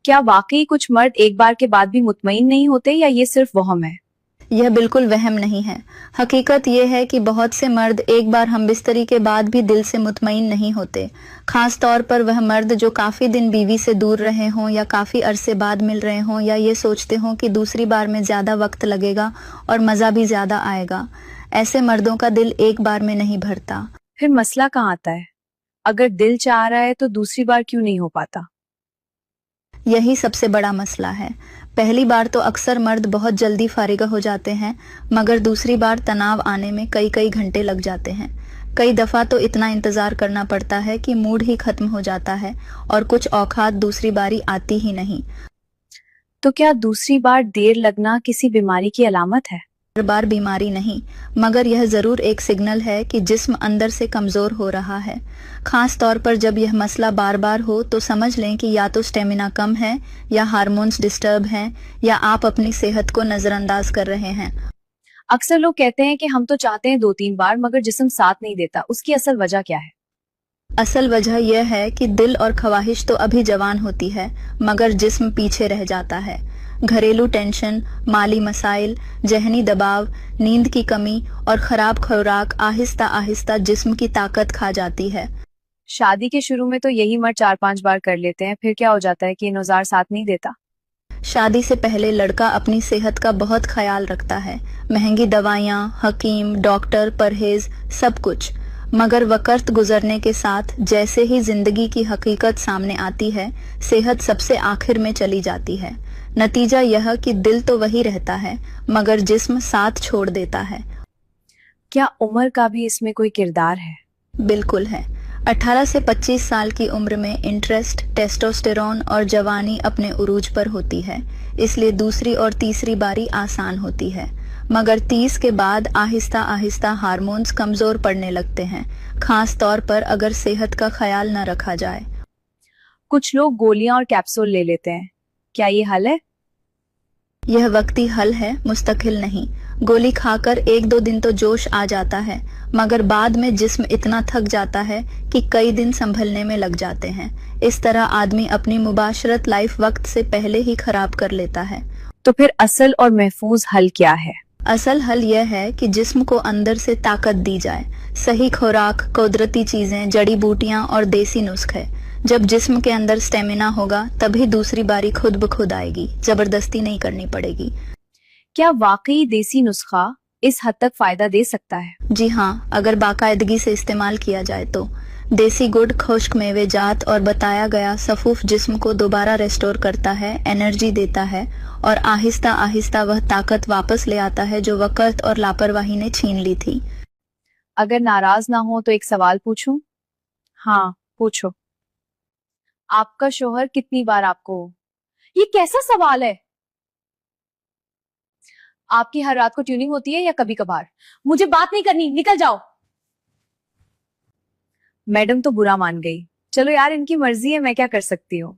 क्या वाकई कुछ मर्द एक बार के बाद भी मुतमईन नहीं होते या ये सिर्फ वहम है? यह बिल्कुल वहम नहीं है। हकीकत यह है कि बहुत से मर्द एक बार हमबिस्तरी के बाद भी दिल से मुतमईन नहीं होते। खास तौर पर वह मर्द जो काफी दिन बीवी से दूर रहे हों या काफी अरसे बाद मिल रहे हों या ये सोचते हों कि दूसरी बार में ज्यादा वक्त लगेगा और मजा भी ज्यादा आएगा। ऐसे मर्दों का दिल एक बार में नहीं भरता। फिर मसला कहाँ आता है? अगर दिल चाह रहा है तो दूसरी बार क्यों नहीं हो पाता? यही सबसे बड़ा मसला है। पहली बार तो अक्सर मर्द बहुत जल्दी फारिग हो जाते हैं, मगर दूसरी बार तनाव आने में कई कई घंटे लग जाते हैं। कई दफा तो इतना इंतजार करना पड़ता है कि मूड ही खत्म हो जाता है और कुछ औकात दूसरी बारी आती ही नहीं। तो क्या दूसरी बार देर लगना किसी बीमारी की अलामत है? हर बार बीमारी नहीं, मगर यह जरूर एक सिग्नल है कि जिस्म अंदर से कमजोर हो रहा है। खास तौर पर जब यह मसला बार बार हो तो समझ लें कि या तो स्टेमिना कम है, या हार्मोन्स डिस्टर्ब हैं, या आप अपनी सेहत को नजरअंदाज कर रहे हैं। अक्सर लोग कहते हैं कि हम तो चाहते हैं 2-3 बार मगर जिस्म साथ नहीं देता। उसकी असल वजह क्या है? असल वजह यह है कि दिल और ख्वाहिश तो अभी जवान होती है, मगर जिस्म पीछे रह जाता है। घरेलू टेंशन, माली मसाइल, जहनी दबाव, नींद की कमी और खराब खुराक आहिस्ता आहिस्ता जिस्म की ताकत खा जाती है। शादी के शुरू में तो यही मर्द 4-5 बार कर लेते हैं, फिर क्या हो जाता है कि इन्होजार साथ नहीं देता? शादी से पहले लड़का अपनी सेहत का बहुत ख्याल रखता है। महंगी दवाइयाँ, हकीम, डॉक्टर, परहेज, सब कुछ। मगर वक्त गुजरने के साथ जैसे ही जिंदगी की हकीकत सामने आती है, सेहत सबसे आखिर में चली जाती है। नतीजा यह कि दिल तो वही रहता है, मगर जिस्म साथ छोड़ देता है। क्या उम्र का भी इसमें कोई किरदार है? बिल्कुल है। 18 से 25 साल की उम्र में इंटरेस्ट, टेस्टोस्टेरोन और जवानी अपने उरूज पर होती है, इसलिए दूसरी और तीसरी बारी आसान होती है। मगर 30 के बाद आहिस्ता आहिस्ता हार्मोन्स कमजोर पड़ने लगते हैं, खास तौर पर अगर सेहत का ख्याल न रखा जाए। कुछ लोग गोलियां और कैप्सूल ले लेते हैं, क्या ये हल है? यह वक्ती हल है, मुस्तकिल नहीं। गोली खाकर एक दो दिन तो जोश आ जाता है, मगर बाद में जिस्म इतना थक जाता है कि कई दिन संभलने में लग जाते हैं। इस तरह आदमी अपनी मुबाशरत लाइफ वक्त से पहले ही खराब कर लेता है। तो फिर असल और महफूज हल क्या है? असल हल यह है कि जिस्म को अंदर से ताकत दी जाए। सही खुराक, कुदरती चीजें, जड़ी बूटियां और देसी नुस्खे। जब जिस्म के अंदर स्टेमिना होगा तभी दूसरी बारी खुद ब खुद आएगी, जबरदस्ती नहीं करनी पड़ेगी। क्या वाकई देसी नुस्खा इस हद तक फायदा दे सकता है? जी हाँ, अगर बाकायदगी से इस्तेमाल किया जाए तो। देसी गुड़, खुश्क मेवे जात और बताया गया सफूफ जिस्म को दोबारा रेस्टोर करता है, एनर्जी देता है और आहिस्ता आहिस्ता वह ताकत वापस ले आता है जो वक्त और लापरवाही ने छीन ली थी। अगर नाराज ना हो तो एक सवाल पूछूं? हाँ, पूछो। आपका शोहर कितनी बार आपको? ये कैसा सवाल है? आपकी हर रात को ट्यूनिंग होती है या कभी कभार? मुझे बात नहीं करनी, निकल जाओ। मैडम तो बुरा मान गई। चलो यार, इनकी मर्जी है, मैं क्या कर सकती हूँ।